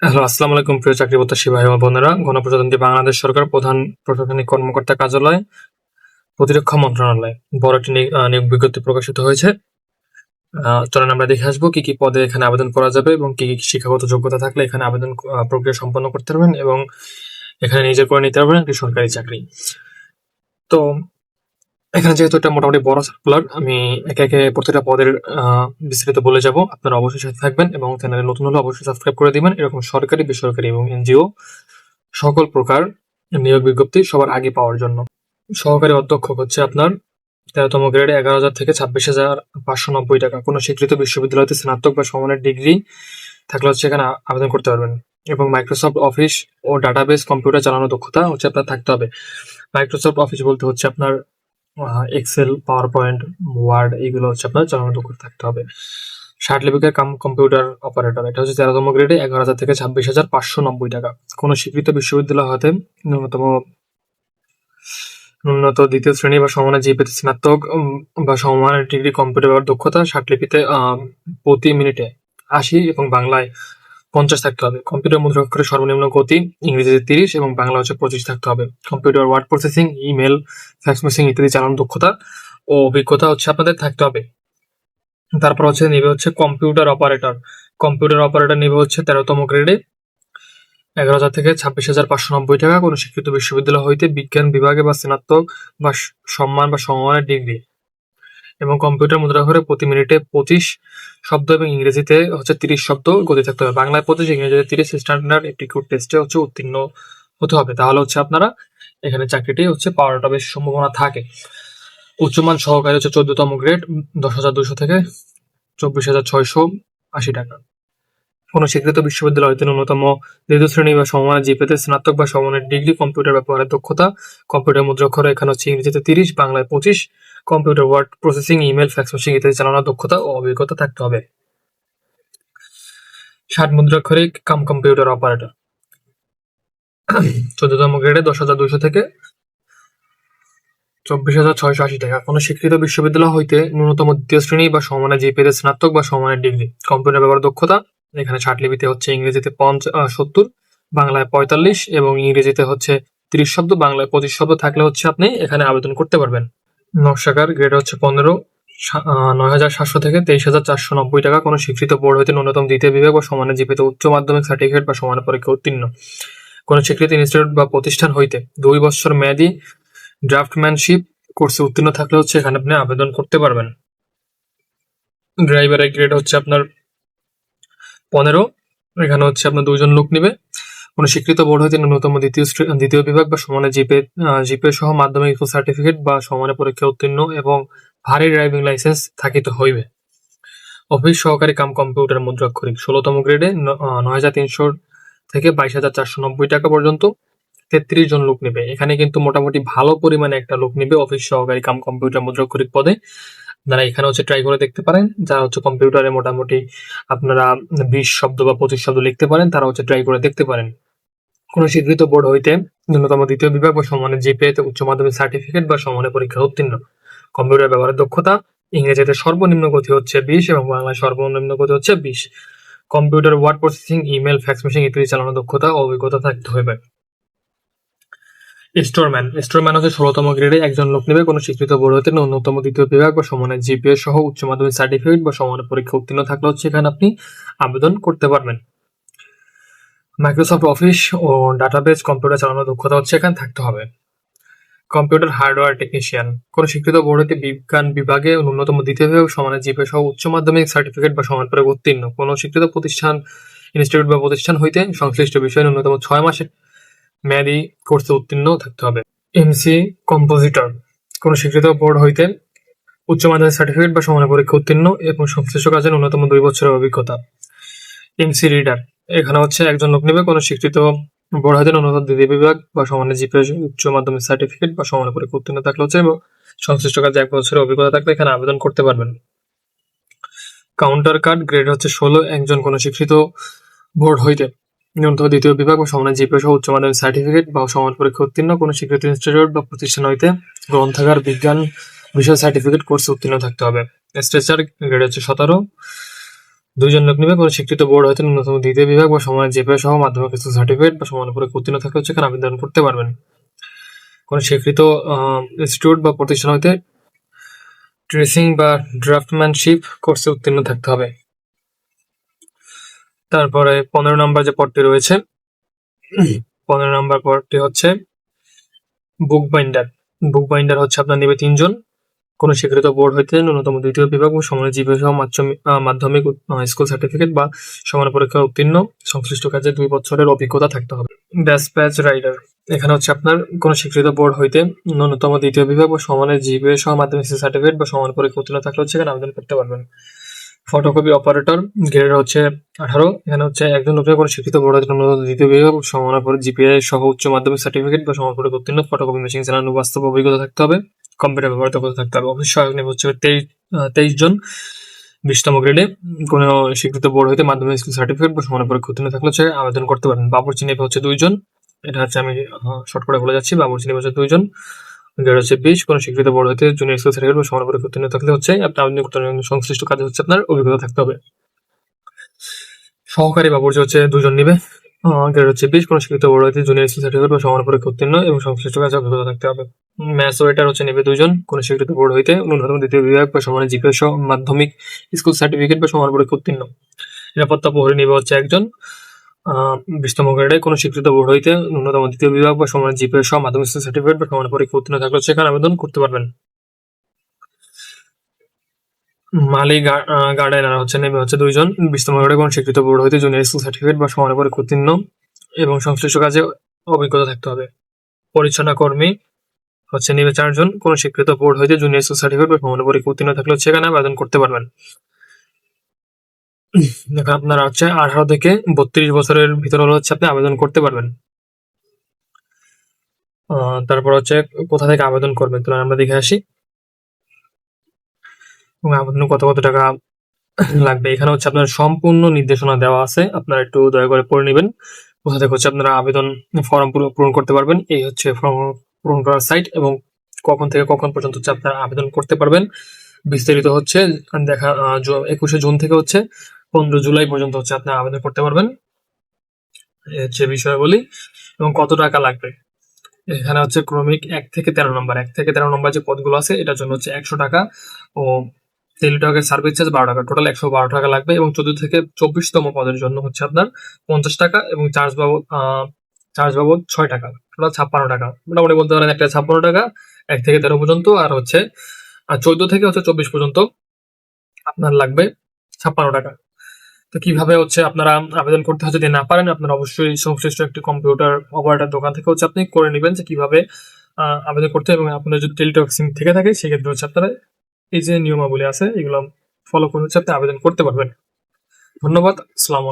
Hello, আসসালামু আলাইকুম প্রিয় চাকরি প্রত্যাশী ভাই ও বোনেরা। গণপ্রজাতন্ত্রী বাংলাদেশ সরকার প্রধান প্রশাসনিক কর্মকর্তা কার্যালয়, প্রতিরক্ষা মন্ত্রণালয় বড় একটি নিয়োগ বিজ্ঞপ্তি প্রকাশিত হয়েছে। চলেন আমরা দেখে আসবো কি কি পদে এখানে আবেদন করা যাবে এবং কি কি শিক্ষাগত যোগ্যতা থাকলে এখানে আবেদন প্রক্রিয়া সম্পন্ন করতে পারবেন এবং এখানে নিজে করে নিতে পারবেন একটি সরকারি চাকরি। তো এখানে যেহেতু এটা মোটামুটি বড় সার্কুলার, আমি একে একে প্রতিটা পদের বিস্তারিত বলে যাব। আপনারা অবশ্যই সাথে থাকবেন এবং চ্যানেলে নতুন হলে অবশ্যই সাবস্ক্রাইব করে দিবেন। এরকম সরকারি, বেসরকারি এবং এনজিও সকল প্রকার নিয়োগ বিজ্ঞপ্তি সবার আগে পাওয়ার জন্য। সহকারী অধ্যক্ষ হচ্ছে আপনার 13তম গ্রেডে 11,000 থেকে 26,590 টাকা। কোনো স্বীকৃত বিশ্ববিদ্যালয়তে স্নাতক বা সমমানের ডিগ্রি থাকলে হচ্ছে এখানে আবেদন করতে পারবেন। এবং মাইক্রোসফট অফিস ও ডাটাবেস কম্পিউটার চালানোর দক্ষতা হচ্ছে আপনার থাকতে হবে। মাইক্রোসফট অফিস বলতে হচ্ছে আপনার এক্সেল, পাওয়ার পয়েন্ট, ওয়ার্ড, এইগুলো হচ্ছে আপনার চালানোর দক্ষতা থাকতে হবে। লিপিকার কাম কম্পিউটার অপারেটর, এটা হচ্ছে 13তম গ্রেডে 11,000 থেকে 26,590 টাকা। কোনো স্বীকৃত বিশ্ববিদ্যালয় হতে ন্যূনত দ্বিতীয় শ্রেণী বা সমমানের জিপিএতে স্নাতক বা সমমানের ডিগ্রি, কম্পিউটার ব্যবহার দক্ষতা লিপিতে প্রতি মিনিটে 80 এবং বাংলায় 50 থাকতে হবে। কম্পিউটার মুদ্রাক্ষরের সর্বনিম্ন গতি ইংরেজিতে 30 এবং বাংলা হচ্ছে 25 থাকতে হবে। Computer word processing, email, fax machine ইত্যাদি চালানোর দক্ষতা ও অভিজ্ঞতা হচ্ছে আপনাদের থাকতে হবে। তারপর হচ্ছে নিবে হচ্ছে কম্পিউটার অপারেটর। কম্পিউটার অপারেটর নিবে হচ্ছে 13তম গ্রেডে 11,000 থেকে 26,590 টাকা। কোনো স্বীকৃত বিশ্ববিদ্যালয় হইতে বিজ্ঞান বিভাগে বা স্নাতক বা সম্মান বা সমমানের ডিগ্রি এবং কম্পিউটার মুদ্রাক্ষরে প্রতি মিনিটে 25 শব্দ এবং ইংরেজিতে হচ্ছে 30 শব্দ গতি থাকতে হবে। বাংলায় 25, ইংরেজিতে 30 স্ট্যান্ডার্ড এপ্টিটিউড টেস্টে হচ্ছে উত্তীর্ণ হতে হবে। তাহলে হচ্ছে আপনারা এখানে চাকরিটি হচ্ছে পাওয়ারটা বেশি সম্ভাবনা থাকে। উচ্চমান সহকারী হচ্ছে 14তম গ্রেড 10,200 থেকে 24,680 টাকা। কোনো স্বীকৃত বিশ্ববিদ্যালয় হইতে ন্যূনতম দ্বিতীয় শ্রেণী বা সমমানের জিপিএতে স্নাতক বা সমমানের ডিগ্রি, কম্পিউটার ব্যবহারের দক্ষতা, কম্পিউটার মুদ্রাক্ষর এখানে হচ্ছে ইংরেজিতে 30, বাংলায় 25, computer word processing, email, fax machine ইত্যাদি চালানোর দক্ষতা ও অভিজ্ঞতা থাকতে হবে। মুদ্রাক্ষরিক কাম কম্পিউটার অপারেটর 14তম গ্রেডে 10,200 থেকে 24,680 টাকা। কোনো স্বীকৃত বিশ্ববিদ্যালয় হইতে ন্যূনতম দ্বিতীয় শ্রেণী বা সমমানের জিপিএতে স্নাতক বা সমমানের ডিগ্রি, কম্পিউটার ব্যবহার দক্ষতা এখানে লিপিতে হচ্ছে ইংরেজিতে 70, বাংলায় 45 এবং ইংরেজিতে হচ্ছে 30 শব্দ, বাংলায় 25 শব্দ থাকলে হচ্ছে আপনি এখানে আবেদন করতে পারবেন। নকশাকার গ্রেড হচ্ছে 15, 9,700 থেকে 23,490 টাকা। কোনো স্বীকৃত বোর্ড হইতে ন্যূনতম দ্বিতীয় বিভাগ বা সমানের জিপিএতে উচ্চ মাধ্যমিক সার্টিফিকেট বা সমান পরীক্ষা উত্তীর্ণ। কোনো স্বীকৃত ইনস্টিটিউট বা প্রতিষ্ঠান হইতে 2 বছর মেয়াদী ড্রাফটম্যানশিপ কোর্সে উত্তীর্ণ থাকলে হচ্ছে এখানে আপনি আবেদন করতে পারবেন। ড্রাইভারের গ্রেড হচ্ছে আপনার 15, এখানে হচ্ছে আপনার 2 জন লোক নিবে। কোনো স্বীকৃত বোর্ড হইতে ন্যূনতম দ্বিতীয় বিভাগ বা সমানের জিপিএ সহ মাধ্যমিক সার্টিফিকেট বা সমানের পরীক্ষা উত্তীর্ণ এবং ভারী ড্রাইভিং লাইসেন্স থাকিতে হইবে। অফিস সহকারী কাম কম্পিউটার মুদ্রাক্ষরিক 16তম গ্রেডে 9,300 থেকে 22,490 টাকা পর্যন্ত 33 জন লোক নেবে। এখানে কিন্তু মোটামুটি ভালো পরিমাণে একটা লোক নেবে অফিস সহকারী কাম কম্পিউটার মুদ্রাক্ষরিক পদে। আপনারা এখানে হচ্ছে ট্রাই করে দেখতে পারেন। যারা হচ্ছে কম্পিউটারে মোটামুটি আপনারা 20 শব্দ বা 25 শব্দ লিখতে পারেন, তারা হচ্ছে ট্রাই করে দেখতে পারেন। কোনো স্বীকৃত বোর্ড হইতে ন্যূনতম দ্বিতীয় বিভাগ বা সমানের জিপিএতে উচ্চ মাধ্যমিক সার্টিফিকেট বা সমানের পরীক্ষা উত্তীর্ণ। কম্পিউটার ব্যবহারের দক্ষতা ইংরেজিতে সর্বনিম্ন গতি হচ্ছে 20 এবং বাংলায় সর্বনিম্ন গতি হচ্ছে 20। Computer word processing, email, fax machine ইত্যাদি চালানোর দক্ষতা ও অভিজ্ঞতা থাকতে হবে। স্টোরম্যান হচ্ছে 16তম গ্রেডে একজন লোক নেবে। কোনো স্বীকৃত বোর্ড হতে ন্যূনতম দ্বিতীয় বিভাগ বা সমানের জিপিএ সহ উচ্চ মাধ্যমিক সার্টিফিকেট বা সমানের পরীক্ষা উত্তীর্ণ থাকলে হচ্ছে এখানে আপনি আবেদন করতে পারবেন। মাইক্রোসফট অফিস ও ডাটাবেস কম্পিউটার চালানোর দক্ষতা হচ্ছে এখানে থাকতে হবে। কম্পিউটার হার্ডওয়্যার টেকনিশিয়ান কোনো স্বীকৃত বোর্ড হতে বিজ্ঞান বিভাগে ন্যূনতম দ্বিতীয় বিভাগ সমানের জিপিএ সহ উচ্চ মাধ্যমিক সার্টিফিকেট বা সমান পরীক্ষা উত্তীর্ণ। কোনো স্বীকৃত প্রতিষ্ঠান, ইনস্টিটিউট বা প্রতিষ্ঠান হইতে সংশ্লিষ্ট বিষয়ে ন্যূনতম 6 মাসের মেয়াদী কোর্সে উত্তীর্ণ থাকতে হবে। এমসি কম্পোজিটর কোনো স্বীকৃত বোর্ড হইতে উচ্চ মাধ্যমিক সার্টিফিকেট বা সমানের পরীক্ষা উত্তীর্ণ এবং সংশ্লিষ্ট কাজে ন্যূনতম 2 বছরের অভিজ্ঞতা। এমসি রিডার এখানে হচ্ছে একজন লোক নেবে। কোনো স্বীকৃত বোর্ড হইতে ন্যূনতম দ্বিতীয় বিভাগ বা সমানের জিপিএ উচ্চ মাধ্যমিক সার্টিফিকেট বা সমানের পরীক্ষা উত্তীর্ণ থাকলে হচ্ছে এবং সংশ্লিষ্ট কাজে 1 বছরের অভিজ্ঞতা থাকলে এখানে আবেদন করতে পারবেন। কাউন্টার কার্ড গ্রেড হচ্ছে 16, একজন কোনো স্বীকৃত বোর্ড হইতে ন্যূনতম দ্বিতীয় বিভাগ বা সমানের জিপিএ সহ উচ্চ মাধ্যমিক সার্টিফিকেট বা সমান পরীক্ষা উত্তীর্ণ। কোনো স্বীকৃত ইনস্টিটিউট বা প্রতিষ্ঠান হইতে গ্রন্থাগার বিজ্ঞান বিষয় সার্টিফিকেট কোর্সে উত্তীর্ণ থাকতে হবে। স্ট্রেচার গ্রেড হচ্ছে 17, 2 জন লোক নিবে। কোনো স্বীকৃত বোর্ড হয়তো ন্যূনতম 2য় বিভাগ বা সমানের জিপিএ সহ মাধ্যমিক স্কুল সার্টিফিকেট বা সমানের পরীক্ষা উত্তীর্ণ থাকলে হচ্ছে এখানে আবেদন করতে পারবেন। কোনো স্বীকৃত ইনস্টিটিউট বা প্রতিষ্ঠান হইতে ট্রেসিং বা ড্রাফটম্যানশিপ কোর্সে উত্তীর্ণ থাকতে হবে। তারপরে 15 নম্বর যে পদটি রয়েছে, 15 নম্বর পদটি হচ্ছে বুক বাইন্ডার। বুক বাইন্ডার হচ্ছে আপনার নেবে 3 জন। কোনো স্বীকৃত বোর্ড হইতে ন্যূনতম 2য় বিভাগ ও সমানের জিপিএ সহ মাধ্যমিক স্কুল সার্টিফিকেট বা সমান পরীক্ষা উত্তীর্ণ, সংশ্লিষ্ট কাজে 2 বছরের অভিজ্ঞতা থাকতে হবে। ব্যাচ রাইডার, এখানে হচ্ছে আপনার কোনো স্বীকৃত বোর্ড হইতে ন্যূনতম 2য় বিভাগ বা সমানের জিপিএ সহ মাধ্যমিক সার্টিফিকেট বা সমান পরীক্ষা উত্তীর্ণ থাকলে হচ্ছে এখানে আবেদন করতে পারবেন। ফটোকপি অপারেটর, গ্রেড হচ্ছে 18। এখানে হচ্ছে একজন লোকের কোনো শিক্ষিত বোর্ড হতে ন্যূনতম 2য় বিভাগ সমানের পরে জিপিএ সহ উচ্চ মাধ্যমিক সার্টিফিকেট বা সমান পরীক্ষা উত্তীর্ণ, ফটোকপি মেশিন চালানোর বাস্তব অভিজ্ঞতা থাকতে হবে, কম্পিউটার ব্যবহার দক্ষতা থাকতে হবে। অফিস সহায়ক নেবে হচ্ছে 23 জন। 20তম গ্রেডে কোনো স্বীকৃত বোর্ড হইতে মাধ্যমিক স্কুল সার্টিফিকেট বা সমান পরীক্ষা উত্তীর্ণ থাকলে হচ্ছে আবেদন করতে পারেন। বাবুর্চি নেবে হচ্ছে 2 জন। এটা হচ্ছে আমি শর্ট করে বলে যাচ্ছি। বাবুর্চি নেবে হচ্ছে 2 জন। গ্রেড হচ্ছে 20। কোনো স্বীকৃত বোর্ড হইতে জুনিয়র স্কুল সার্টিফিকেট বা সমান পরীক্ষা উত্তীর্ণ থাকলে হচ্ছে আপনি আবেদন করতে পারেন। সংশ্লিষ্ট কাজে হচ্ছে আপনার অভিজ্ঞতা থাকতে হবে। সহকারী বাবুর্চি হচ্ছে 2 জন নিবে। গ্রেড হচ্ছে 20। কোনো স্বীকৃত বোর্ড হইতে জুনিয়র স্কুল সার্টিফিকেট বা সমান পরীক্ষা উত্তীর্ণ এবং সংশ্লিষ্ট কাজে অভিজ্ঞতা থাকতে হবে। ম্যাথস ওয়েটার হচ্ছে নেবে 2 জন। কোনো স্বীকৃত বোর্ড হইতে ন্যূনতম 2য় বিভাগ বা সমানের জিপিএ সহ মাধ্যমিক স্কুল সার্টিফিকেট বা সমান পরীক্ষা উত্তীর্ণ। নিরাপত্তা প্রহরী নেবে হচ্ছে 1 জন। 20তম গ্রেডে কোনো স্বীকৃত বোর্ড হইতে ন্যূনতম 2য় বিভাগ বা সমানের জিপিএ সহ মাধ্যমিক স্কুল সার্টিফিকেট বা সমান পরীক্ষা উত্তীর্ণ থাকলে সেখানে আবেদন করতে পারবেন। মালি গার্ডেনার হচ্ছে নেবে হচ্ছে 2 জন। 20তম গ্রেডে কোনো স্বীকৃত বোর্ড হইতে জুনিয়র স্কুল সার্টিফিকেট বা সমান পরীক্ষা উত্তীর্ণ এবং সংশ্লিষ্ট কাজে অভিজ্ঞতা থাকতে হবে। পরিচ্ছন্ন কর্মী হচ্ছে নেবে 4 জন। কোনো স্বীকৃত বোর্ড হইতে জুনিয়র স্কুল সার্টিফিকেট বা সমান পরীক্ষা উত্তীর্ণ থাকলে সেখানে আবেদন করতে পারবেন। দেখেন আপনারা হচ্ছে 18 থেকে 32 বছরের ভিতরে হলে হচ্ছে আপনি আবেদন করতে পারবেন। তারপর হচ্ছে কোথা থেকে আবেদন করবেন তো আমরা দেখে আসি এবং আবেদন কত টাকা লাগবে। এখানে হচ্ছে আপনার সম্পূর্ণ নির্দেশনা দেওয়া আছে, আপনারা একটু দয়া করে পড়ে নেবেন। কোথা থেকে হচ্ছে আপনারা আবেদন ফর্ম পূরণ করতে পারবেন, এই হচ্ছে ফর্ম পূরণ করার সাইট এবং কখন থেকে কখন পর্যন্ত হচ্ছে আপনারা আবেদন করতে পারবেন বিস্তারিত হচ্ছে দেখা। 21শে জুন থেকে হচ্ছে 15 জুলাই পর্যন্ত হচ্ছে আপনি আবেদন করতে পারবেন, হচ্ছে বিষয়গুলি এবং কত টাকা লাগবে। এখানে হচ্ছে ক্রমিক 1 থেকে 13 নম্বর, 1 থেকে 13 নম্বর যে পদগুলো আছে এটার জন্য হচ্ছে 100 টাকা ও টেলিটকের সার্ভিস চার্জ 12 টাকা, টোটাল 112 টাকা লাগবে। এবং 14 থেকে 24তম পদের জন্য হচ্ছে আপনার 50 টাকা এবং চার্জ বাবদ 6 টাকা, টোটাল 56 টাকা। মোটামুটি বলতে পারেন একটা 56 টাকা 1 থেকে 13 পর্যন্ত, আর হচ্ছে 14 থেকে হচ্ছে 24 পর্যন্ত আপনার লাগবে 56 টাকা। তো কিভাবে হচ্ছে আপনারা আবেদন করতে হয় যদি না পারেন, আপনারা অবশ্যই সংশ্লিষ্ট একটি কম্পিউটার অপারেটর দোকান থেকে হচ্ছে আপনি করে নেবেন যে কিভাবে আবেদন করতে হবে। এবং আপনার যদি টেলিটক সিম থেকে থাকে সেক্ষেত্রে হচ্ছে আপনারা এই যে নিয়মাবলী আছে এগুলো ফলো করে হচ্ছে আপনি আবেদন করতে পারবেন। ধন্যবাদ। আসসালামু আলাইকুম।